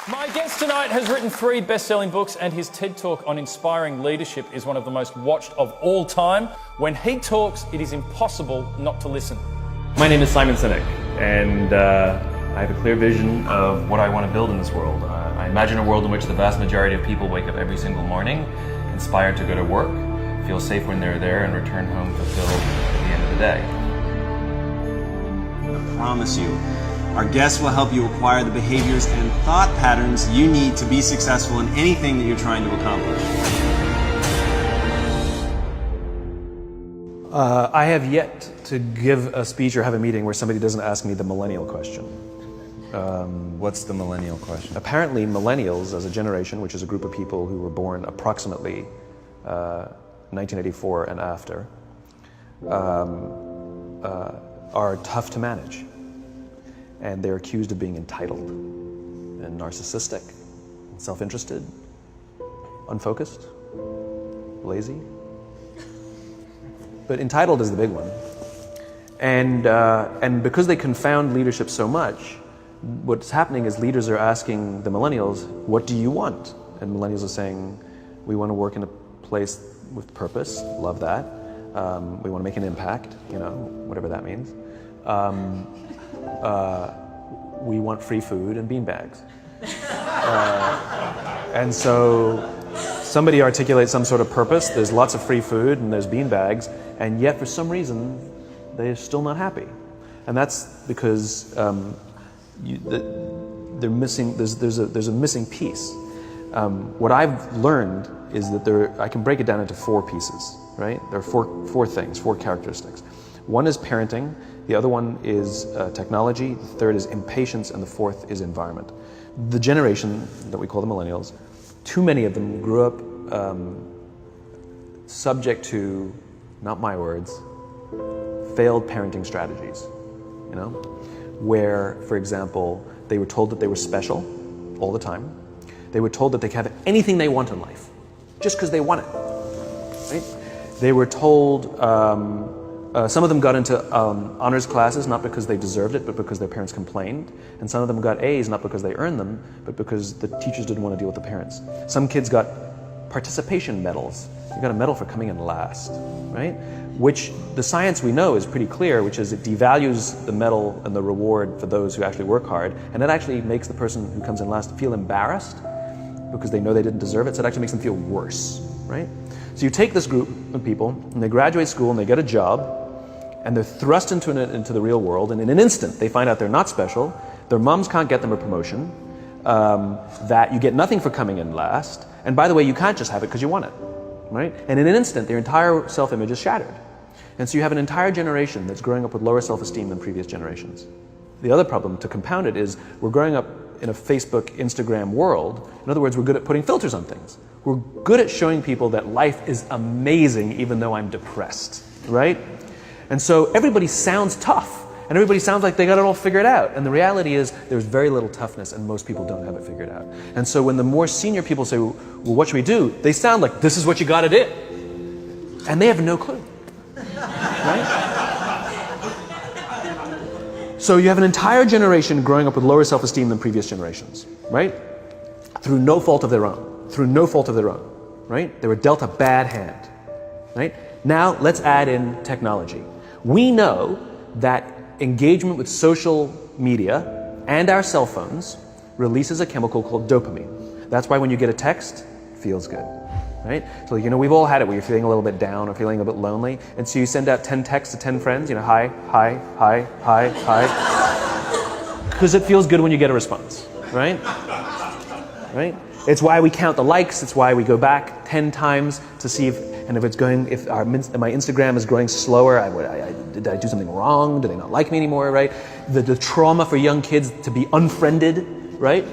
My guest tonight has written 3 best-selling books, and his TED Talk on inspiring leadership is one of the most watched of all time. When he talks, it is impossible not to listen. My name is Sinek, and I have a clear vision of what I want to build in this world. I imagine a world in which the vast majority of people wake up every single morning, inspired to go to work, feel safe when they're there, and return home fulfilled at the end of the day. I promise you, our guests will help you acquire the behaviors and thought patterns you need to be successful in anything that you're trying to accomplish. I have yet to give a speech or have a meeting where somebody doesn't ask me the millennial question. What's the millennial question? Apparently, millennials as a generation, which is a group of people who were born approximately 1984 and after, are tough to manage. And they're accused of being entitled and narcissistic, self-interested, unfocused, lazy. But entitled is the big one. And because they confound leadership so much, what's happening is leaders are asking the millennials, what do you want? And millennials are saying, we want to work in a place with purpose, love that. We want to make an impact, whatever that means. We want free food and beanbags. And so somebody articulates some sort of purpose, there's lots of free food and there's beanbags, and yet for some reason they're still not happy. And that's because they're missing, there's a missing piece. What I've learned is that I can break it down into 4 pieces, right? There are four things, 4 characteristics. One is parenting, the other one is technology, the third is impatience, and the fourth is environment. The generation that we call the millennials, too many of them grew up subject to, not my words, failed parenting strategies, where, for example, they were told that they were special all the time. They were told that they could have anything they want in life, just because they want it, right? They were told, some of them got into honors classes, not because they deserved it, but because their parents complained. And some of them got A's, not because they earned them, but because the teachers didn't want to deal with the parents. Some kids got participation medals. You got a medal for coming in last, right? Which the science we know is pretty clear, which is it devalues the medal and the reward for those who actually work hard. And it actually makes the person who comes in last feel embarrassed because they know they didn't deserve it. So it actually makes them feel worse, right? So you take this group of people and they graduate school and they get a job, and they're thrust into the real world, and in an instant they find out they're not special, their moms can't get them a promotion, that you get nothing for coming in last, and by the way, you can't just have it because you want it, right? And in an instant, their entire self-image is shattered. And so you have an entire generation that's growing up with lower self-esteem than previous generations. The other problem, to compound it, is we're growing up in a Facebook, Instagram world. In other words, we're good at putting filters on things. We're good at showing people that life is amazing even though I'm depressed, right? And so everybody sounds tough, and everybody sounds like they got it all figured out. And the reality is there's very little toughness, and most people don't have it figured out. And so when the more senior people say, well, what should we do? They sound like, this is what you got to do. And they have no clue, right? So you have an entire generation growing up with lower self-esteem than previous generations, right? Through no fault of their own, right? They were dealt a bad hand, right? Now let's add in technology. We know that engagement with social media and our cell phones releases a chemical called dopamine. That's why when you get a text, it feels good, right? So we've all had it where you're feeling a little bit down or feeling a bit lonely, and so you send out 10 texts to 10 friends, hi, hi, hi, hi, hi, because it feels good when you get a response, right? Right? It's why we count the likes, it's why we go back 10 times to see if my Instagram is growing slower, did I do something wrong? Do they not like me anymore, right? The trauma for young kids to be unfriended, right?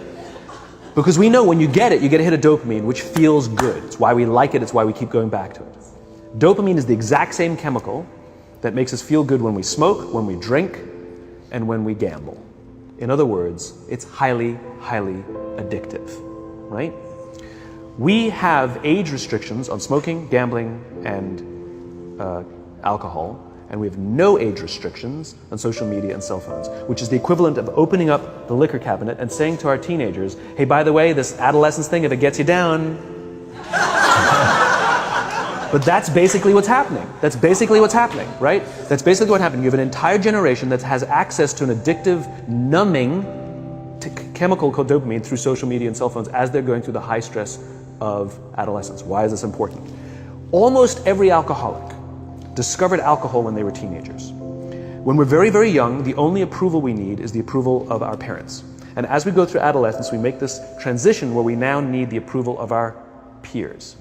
Because we know when you get a hit of dopamine, which feels good. It's why we like it, it's why we keep going back to it. Dopamine is the exact same chemical that makes us feel good when we smoke, when we drink, and when we gamble. In other words, it's highly, highly addictive, right? We have age restrictions on smoking, gambling, and alcohol And we have no age restrictions on social media and cell phones, which is the equivalent of opening up the liquor cabinet and saying to our teenagers, hey, by the way, this adolescence thing, if it gets you down. But that's basically what's happening. That's basically what's happening, right? That's basically what happened. You have an entire generation that has access to an addictive, numbing chemical called dopamine through social media and cell phones as they're going through the high stress of adolescence. Why is this important? Almost every alcoholic discovered alcohol when they were teenagers. When we're very, very young, the only approval we need is the approval of our parents. And as we go through adolescence, we make this transition where we now need the approval of our peers.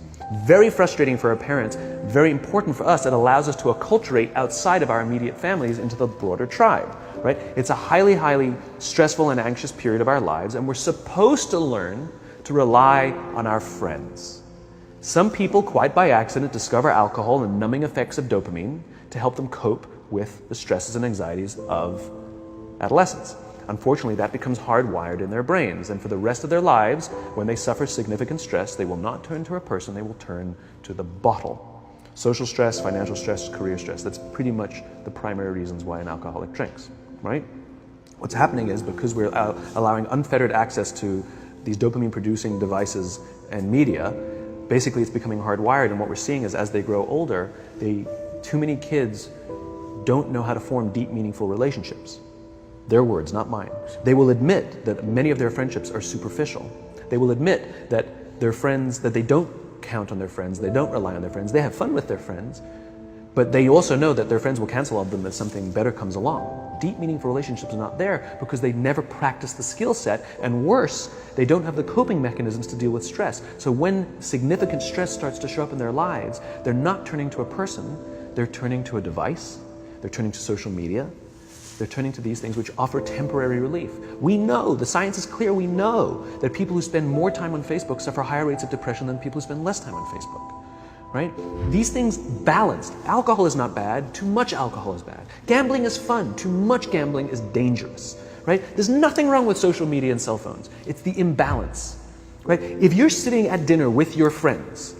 Very frustrating for our parents, very important for us. It allows us to acculturate outside of our immediate families into the broader tribe, right? It's a highly, highly stressful and anxious period of our lives, and we're supposed to learn to rely on our friends. Some people, quite by accident, discover alcohol and numbing effects of dopamine to help them cope with the stresses and anxieties of adolescence. Unfortunately, that becomes hardwired in their brains, and for the rest of their lives, when they suffer significant stress, they will not turn to a person, they will turn to the bottle. Social stress, financial stress, career stress, that's pretty much the primary reasons why an alcoholic drinks, right? What's happening is because we're allowing unfettered access to these dopamine-producing devices and media, basically it's becoming hardwired, and what we're seeing is as they grow older, too many kids don't know how to form deep, meaningful relationships. Their words, not mine. They will admit that many of their friendships are superficial. They will admit that their friends, that they don't count on their friends, they don't rely on their friends, they have fun with their friends, but they also know that their friends will cancel on them if something better comes along. Deep, meaningful relationships are not there because they never practice the skill set, and worse, they don't have the coping mechanisms to deal with stress. So when significant stress starts to show up in their lives, they're not turning to a person, they're turning to a device, they're turning to social media, they're turning to these things which offer temporary relief. We know, the science is clear, we know that people who spend more time on Facebook suffer higher rates of depression than people who spend less time on Facebook, right? These things balanced. Alcohol is not bad, too much alcohol is bad. Gambling is fun, too much gambling is dangerous, right? There's nothing wrong with social media and cell phones. It's the imbalance, right? If you're sitting at dinner with your friends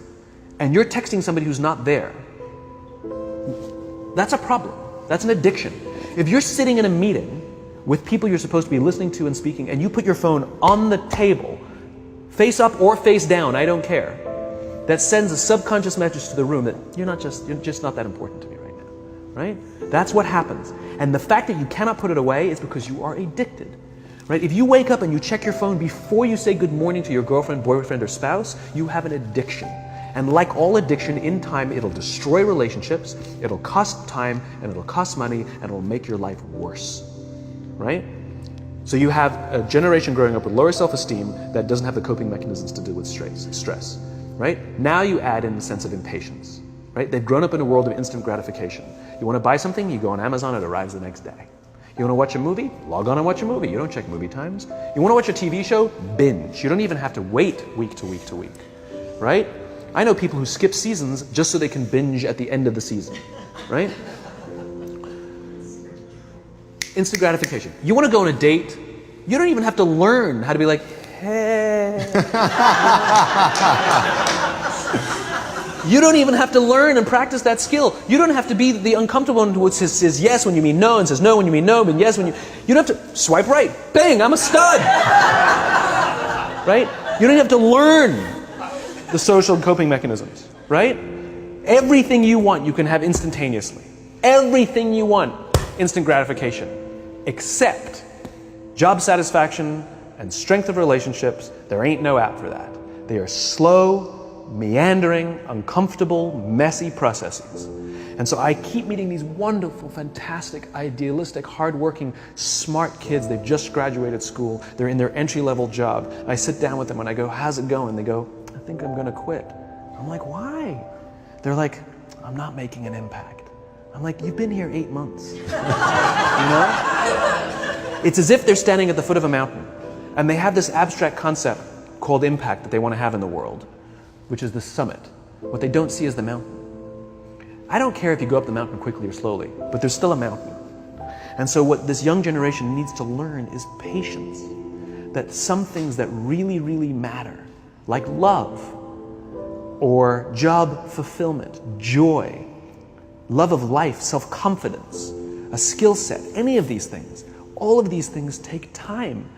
and you're texting somebody who's not there, that's a problem. That's an addiction. If you're sitting in a meeting with people you're supposed to be listening to and speaking, and you put your phone on the table, face up or face down, I don't care, that sends a subconscious message to the room that you're just not that important to me right now, right? That's what happens. And the fact that you cannot put it away is because you are addicted, right? If you wake up and you check your phone before you say good morning to your girlfriend, boyfriend, or spouse, you have an addiction. And like all addiction, in time, it'll destroy relationships, it'll cost time, and it'll cost money, and it'll make your life worse, right? So you have a generation growing up with lower self-esteem that doesn't have the coping mechanisms to deal with stress, right? Now you add in the sense of impatience, right? They've grown up in a world of instant gratification. You want to buy something, you go on Amazon, it arrives the next day. You want to watch a movie? Log on and watch a movie. You don't check movie times. You want to watch a TV show? Binge. You don't even have to wait week to week to week, right? I know people who skip seasons just so they can binge at the end of the season, right? Instant gratification. You want to go on a date, you don't even have to learn how to be like, hey. You don't even have to learn and practice that skill. You don't have to be the uncomfortable one who says yes when you mean no, and says no when you mean no, and yes when you don't have to swipe right. Bang, I'm a stud. Right? You don't have to learn the social coping mechanisms, right? Everything you want, you can have instantaneously. Everything you want, instant gratification. Except job satisfaction and strength of relationships, there ain't no app for that. They are slow, meandering, uncomfortable, messy processes. And so I keep meeting these wonderful, fantastic, idealistic, hardworking, smart kids. They've just graduated school. They're in their entry-level job. I sit down with them and I go, how's it going? They go, I think I'm going to quit. I'm like, why? They're like, I'm not making an impact. I'm like, you've been here 8 months. You know? It's as if they're standing at the foot of a mountain and they have this abstract concept called impact that they want to have in the world, which is the summit. What they don't see is the mountain. I don't care if you go up the mountain quickly or slowly, but there's still a mountain. And so what this young generation needs to learn is patience. That some things that really, really matter, like love, or job fulfillment, joy, love of life, self-confidence, a skill set, any of these things. All of these things take time.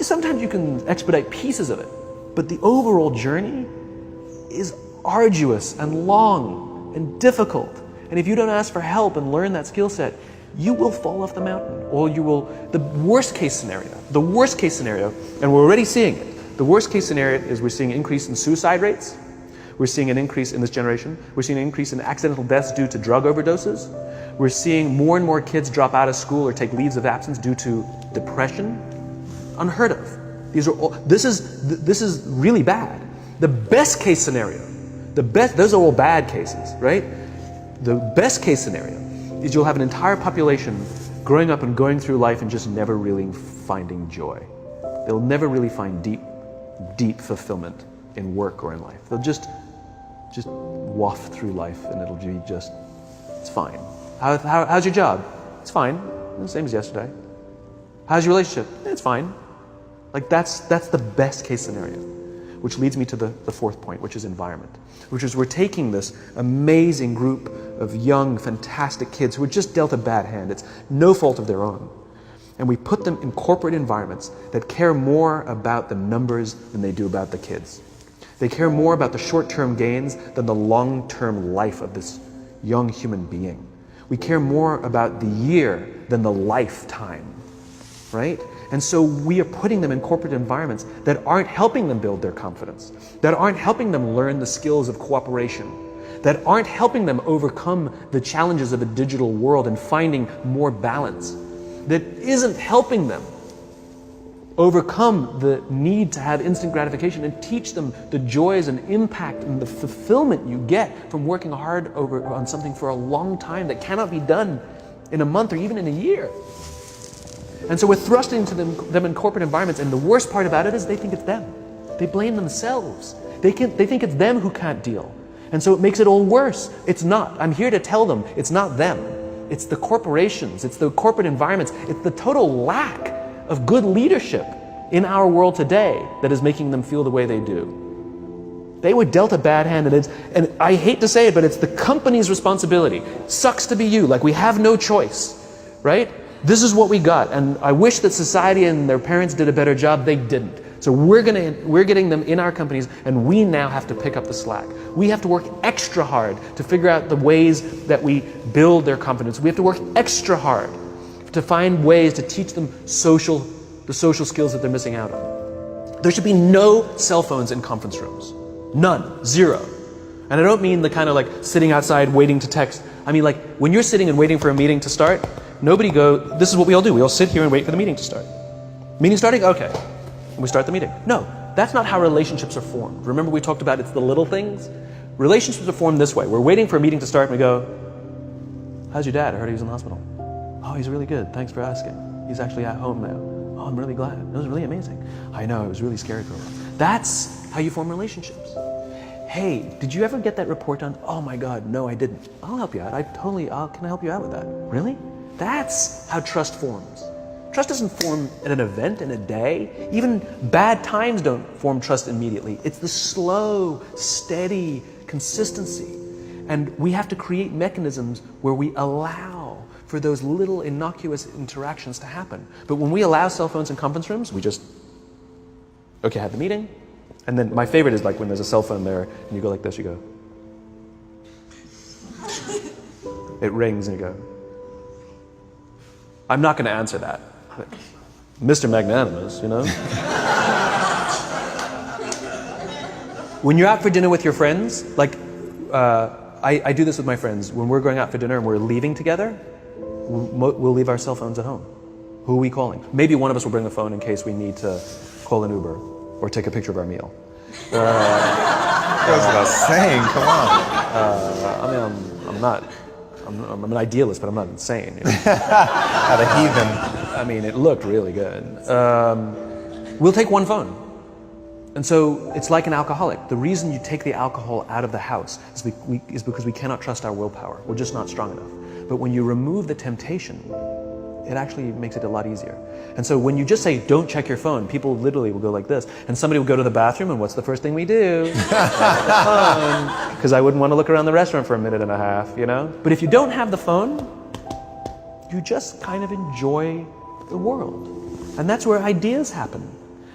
Sometimes you can expedite pieces of it, but the overall journey is arduous and long and difficult. And if you don't ask for help and learn that skill set, you will fall off the mountain, or you will, the worst case scenario, and we're already seeing it. The worst case scenario is we're seeing an increase in suicide rates. We're seeing an increase in this generation. We're seeing an increase in accidental deaths due to drug overdoses. We're seeing more and more kids drop out of school or take leaves of absence due to depression. Unheard of. This is really bad. The best case scenario, those are all bad cases, right? The best case scenario is you'll have an entire population growing up and going through life and just never really finding joy. They'll never really find deep fulfillment in work or in life. They'll just waft through life and it'll be just, it's fine. How's your job? It's fine. The same as yesterday. How's your relationship? It's fine. Like that's the best case scenario. Which leads me to the fourth point, which is environment. Which is we're taking this amazing group of young, fantastic kids who are just dealt a bad hand. It's no fault of their own. And we put them in corporate environments that care more about the numbers than they do about the kids. They care more about the short-term gains than the long-term life of this young human being. We care more about the year than the lifetime, right? And so we are putting them in corporate environments that aren't helping them build their confidence, that aren't helping them learn the skills of cooperation, that aren't helping them overcome the challenges of a digital world and finding more balance, that isn't helping them overcome the need to have instant gratification and teach them the joys and impact and the fulfillment you get from working hard on something for a long time that cannot be done in a month or even in a year. And so we're thrusting into them in corporate environments, and the worst part about it is they think it's them. They blame themselves. They think it's them who can't deal. And so it makes it all worse. It's not. I'm here to tell them it's not them. It's the corporations. It's the corporate environments. It's the total lack of good leadership in our world today that is making them feel the way they do. They were dealt a bad hand, and I hate to say it, but it's the company's responsibility. Sucks to be you. Like, we have no choice, right? This is what we got, and I wish that society and their parents did a better job. They didn't. So we're getting them in our companies, and we now have to pick up the slack. We have to work extra hard to figure out the ways that we build their confidence. We have to work extra hard to find ways to teach them the social skills that they're missing out on. There should be no cell phones in conference rooms. None. Zero. And I don't mean the kind of like sitting outside waiting to text. I mean like when you're sitting and waiting for a meeting to start, this is what we all do. We all sit here and wait for the meeting to start. Meeting starting? Okay. And we start the meeting. No, that's not how relationships are formed. Remember we talked about it's the little things? Relationships are formed this way. We're waiting for a meeting to start and we go, how's your dad? I heard he was in the hospital. Oh, he's really good. Thanks for asking. He's actually at home now. Oh, I'm really glad. It was really amazing. I know, it was really scary for a while. That's how you form relationships. Hey, did you ever get that report done? Oh my God, no, I didn't. I'll help you out. Can I help you out with that? Really? That's how trust forms. Trust doesn't form at an event in a day. Even bad times don't form trust immediately. It's the slow, steady consistency. And we have to create mechanisms where we allow for those little innocuous interactions to happen. But when we allow cell phones in conference rooms, we just, okay, have the meeting. And then my favorite is like when there's a cell phone there and you go like this, you go. It rings and you go. I'm not going to answer that. Mr. Magnanimous, you know? When you're out for dinner with your friends, like I do this with my friends. When we're going out for dinner and we're leaving together, we'll leave our cell phones at home. Who are we calling? Maybe one of us will bring the phone in case we need to call an Uber or take a picture of our meal. That goes without saying, come on. I'm an idealist, but I'm not insane. You know? At a heathen. I mean, it looked really good. We'll take one phone. And so it's like an alcoholic. The reason you take the alcohol out of the house is because we cannot trust our willpower. We're just not strong enough. But when you remove the temptation, it actually makes it a lot easier. And so when you just say, don't check your phone, people literally will go like this. And somebody will go to the bathroom, and what's the first thing we do? Because I wouldn't want to look around the restaurant for a minute and a half, you know? But if you don't have the phone, you just kind of enjoy the world. And that's where ideas happen.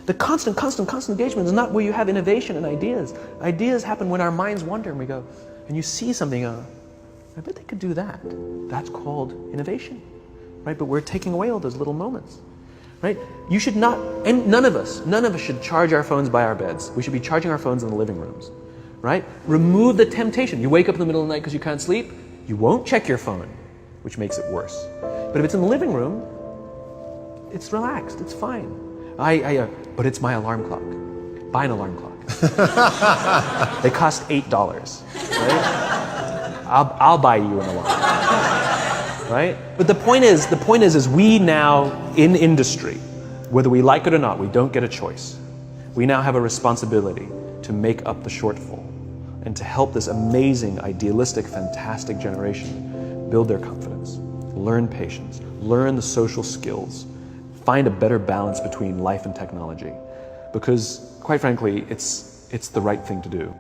The constant engagement is not where you have innovation and ideas. Ideas happen when our minds wander and we go, and you see something, I bet they could do that. That's called innovation, right? But we're taking away all those little moments, right? You should not, and none of us should charge our phones by our beds. We should be charging our phones in the living rooms, right? Remove the temptation. You wake up in the middle of the night because you can't sleep, you won't check your phone, which makes it worse. But if it's in the living room, it's relaxed, it's fine. But it's my alarm clock. Buy an alarm clock. They cost $8, right? I'll buy you an alarm, right? But the point is we now in industry, whether we like it or not, we don't get a choice. We now have a responsibility to make up the shortfall and to help this amazing, idealistic, fantastic generation build their confidence, learn patience, learn the social skills, find a better balance between life and technology. Because, quite frankly, it's the right thing to do.